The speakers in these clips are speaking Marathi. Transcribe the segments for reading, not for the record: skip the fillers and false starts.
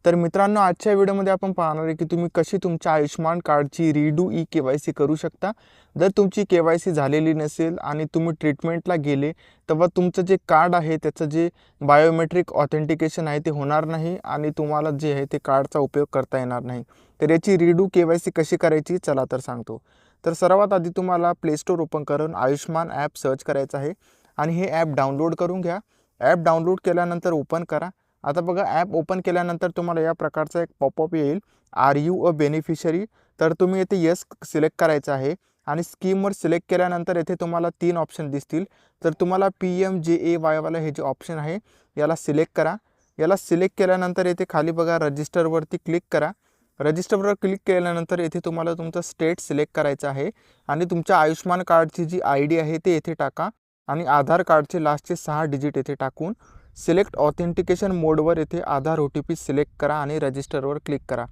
तर मित्रांनो, आजच्या व्हिडिओमध्ये आपण पाहणार आहे की तुम्ही कशी तुमच्या आयुष्यमान कार्डची रिडू ई-के-वाय-सी करू शकता। जर तुमची के-वाय-सी झालेली नसेल आणि तुम्ही ट्रीटमेंटला गेले, तेव्हा तुमचं जे कार्ड आहे त्याचं जे बायोमेट्रिक ऑथेंटिकेशन आहे ते होणार नाही आणि तुम्हाला जे आहे ते कार्डचा उपयोग करता येणार नाही। तर याची रिडू के-वाय-सी कशी करायची चला तर सांगतो। तर सर्वात आधी तुम्हाला प्ले स्टोर ओपन करून आयुष्मान ॲप सर्च करायचं आहे आणि हे ॲप डाउनलोड करून घ्या। ॲप डाउनलोड केल्यानंतर ओपन करा। आता बघा, ॲप ओपन केल्यानंतर तुम्हाला या प्रकारचा एक पॉपअप येईल, आर यू अ बेनिफिशरी। तर तुम्ही येथे येस सिलेक्ट करायचं आहे आणि स्कीमवर सिलेक्ट केल्यानंतर येथे तुम्हाला 3 ऑप्शन दिसतील। तर तुम्हाला PMJAY वाला हे जे ऑप्शन आहे याला सिलेक्ट करा। याला सिलेक्ट केल्यानंतर येथे खाली बघा रजिस्टरवरती क्लिक करा। रजिस्टरवर क्लिक केल्यानंतर येथे तुम्हाला तुमचं स्टेट सिलेक्ट करायचं आहे आणि तुमच्या आयुष्मान कार्डची जी ID आहे ते येथे टाका आणि आधार कार्डचे लास्टचे 6 डिजिट येथे टाकून सिलेक्ट ऑथेंटिकेशन मोडवर येथे आधार OTP सिलेक्ट करा आणि रजिस्टरवर क्लिक करा।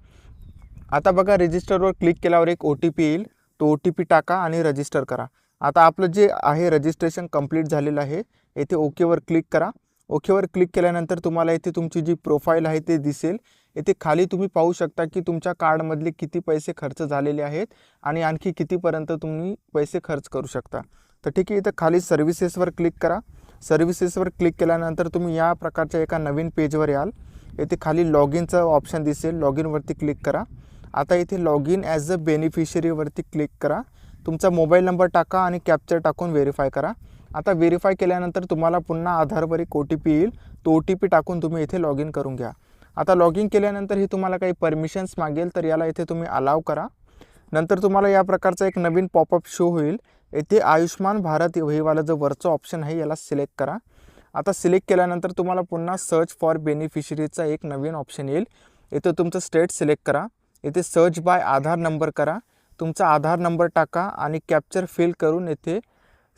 आता बघा, रजिस्टरवर क्लिक केल्यावर एक OTP येईल, तो OTP टाका आणि रजिस्टर करा। आता आपलं जे आहे रजिस्ट्रेशन कंप्लीट झालेलं आहे। येथे ओकेवर क्लिक करा। ओकेवर क्लिक केल्यानंतर तुम्हाला येथे तुमची जी प्रोफाईल आहे ते दिसेल। येथे खाली तुम्ही पाहू शकता की तुमच्या कार्डमधले किती पैसे खर्च झालेले आहेत आणि आणखी कितीपर्यंत तुम्ही पैसे खर्च करू शकता। तर ठीक आहे, इथं खाली सर्व्हिसेसवर क्लिक करा। सर्व्हिसेसवर क्लिक केल्यानंतर तुम्ही या प्रकारच्या एका नवीन पेजवर याल। येथे खाली लॉग इनचं ऑप्शन दिसेल, लॉग इनवरती क्लिक करा। आता इथे लॉग इन ॲज अ बेनिफिशरीवरती क्लिक करा। तुमचा मोबाईल नंबर टाका आणि कॅप्चर टाकून व्हेरीफाय करा। आता व्हेरीफाय केल्यानंतर तुम्हाला पुन्हा आधारवर एक OTP येईल, तो OTP टाकून तुम्ही इथे लॉग इन करून घ्या। आता लॉग इन केल्यानंतर हे तुम्हाला काही परमिशन्स मागेल, तर याला इथे तुम्ही अलाव करा। नंतर तुम्हाला या प्रकारचा एक नवीन पॉपअप शो होईल। येथे आयुष्मान भारत हे वाला जो वरचा ऑप्शन आहे याला सिलेक्ट करा। आता सिलेक्ट केल्यानंतर तुम्हाला पुन्हा सर्च फॉर बेनिफिशरीचा एक नवीन ऑप्शन येईल। येथे तुमचं स्टेट सिलेक्ट करा। येथे सर्च बाय आधार नंबर करा, तुमचा आधार नंबर टाका आणि कॅप्चर फिल करून येथे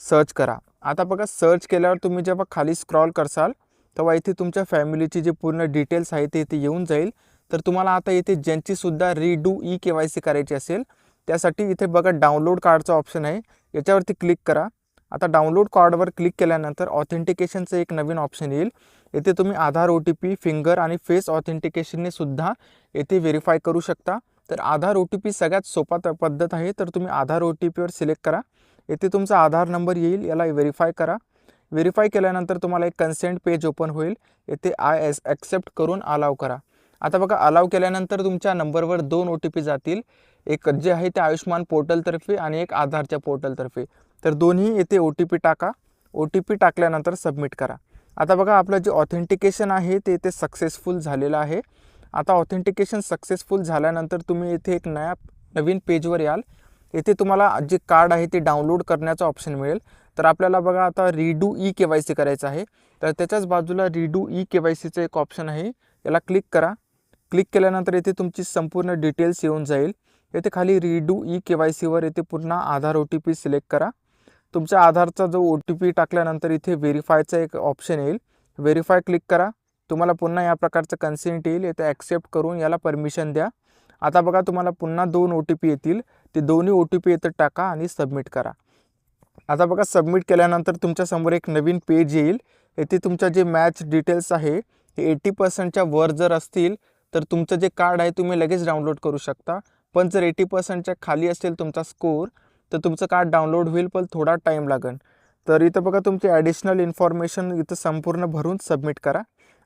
सर्च करा। आता बघा, सर्च केल्यावर तुम्ही जेव्हा खाली स्क्रॉल करसाल तेव्हा इथे तुमच्या फॅमिलीची जे पूर्ण डिटेल्स आहे ते इथे येऊन जाईल। तर तुम्हाला आता इथे ज्यांची सुद्धा रिडू ई-के-वाय-सी करायची असेल त्यासाठी इथे बघा डाउनलोड कार्डचा ऑप्शन आहे, याच्यावरती क्लिक करा। आता डाउनलोड कार्डवर क्लिक केल्यानंतर ऑथेंटिकेशनचं एक नवीन ऑप्शन येईल। येथे तुम्ही आधार OTP, फिंगर आणि फेस ऑथेंटिकेशनने सुद्धा येथे व्हेरीफाय करू शकता। तर आधार OTP सगळ्यात सोपा पद्धत आहे, तर तुम्ही आधार OTPवर सिलेक्ट करा। येथे तुमचा आधार नंबर येईल, याला व्हेरीफाय करा। व्हेरीफाय केल्यानंतर तुम्हाला एक कन्सेंट पेज ओपन होईल, येथे आय ॲक्सेप्ट करून अलाव करा। आता बघा, अलाव केल्यानंतर तुमच्या नंबरवर 2 OTP जातील, एक जे आहे ते आयुष्मान पोर्टलतर्फे आणि एक आधारच्या पोर्टलतर्फे। तर दोन्ही येथे OTP टाका। OTP टाकल्यानंतर सबमिट करा। आता बघा, आपलं जे ऑथेंटिकेशन आहे ते इथे सक्सेसफुल झालेलं आहे। आता ऑथेंटिकेशन सक्सेसफुल झाल्यानंतर तुम्ही येथे एक नवीन पेजवर याल। येथे तुम्हाला जे कार्ड आहे ते डाउनलोड करण्याचा ऑप्शन मिळेल। तर आपल्याला बघा आता रिडू ई-के-वाय-सी करायचं आहे, तर त्याच्याच बाजूला रिडू ई-के-वाय-सीचं एक ऑप्शन आहे, याला क्लिक करा। क्लिक केल्यानंतर येथे तुमची संपूर्ण डिटेल्स येऊन जाईल। येथे खाली रिडू ई-के-वाय-सीवर येथे पुन्हा आधार OTP सिलेक्ट करा। तुमच्या आधारचा जो OTP टाकल्यानंतर इथे व्हेरीफायचा एक ऑप्शन येईल, व्हेरीफाय क्लिक करा। तुम्हाला पुन्हा या प्रकारचं कन्सेंट येईल, येथे ॲक्सेप्ट करून याला परमिशन द्या। आता बघा, तुम्हाला पुन्हा 2 OTP येतील, ते दोन्ही OTP येथे टाका आणि सबमिट करा। आता बघा, सबमिट केल्यानंतर तुमच्यासमोर एक नवीन पेज येईल। येथे तुमच्या जे मॅच डिटेल्स आहे ते 80%च्या वर जर असतील तर तुमचं जे कार्ड आहे तुम्ही लगेच डाउनलोड करू शकता। पण जर 80%च्या खाली असेल तुमचा स्कोर तर तुमचं कार्ड डाउनलोड होईल, पण थोडा टाईम लागेल। तर इथं बघा, तुमची ॲडिशनल इन्फॉर्मेशन इथं संपूर्ण भरून सबमिट करा।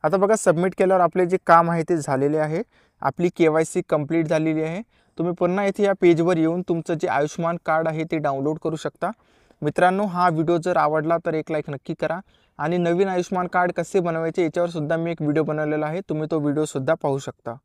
आता बघा, सबमिट केल्यावर आपले जे काम आहे ते झालेले आहे, आपली के-वाय-सी कंप्लीट झालेली आहे। तुम्ही पुन्हा इथे या पेजवर येऊन तुमचं जे आयुष्मान कार्ड आहे ते डाउनलोड करू शकता। मित्रांनो, हा व्हिडिओ जर आवडला तर एक लाईक नक्की करा आणि नवीन आयुष्मान कार्ड कसे बनवायचे याच्यावर सुद्धा मी एक व्हिडिओ बनवलेला आहे, तुम्ही तो व्हिडिओ सुद्धा पाहू शकता।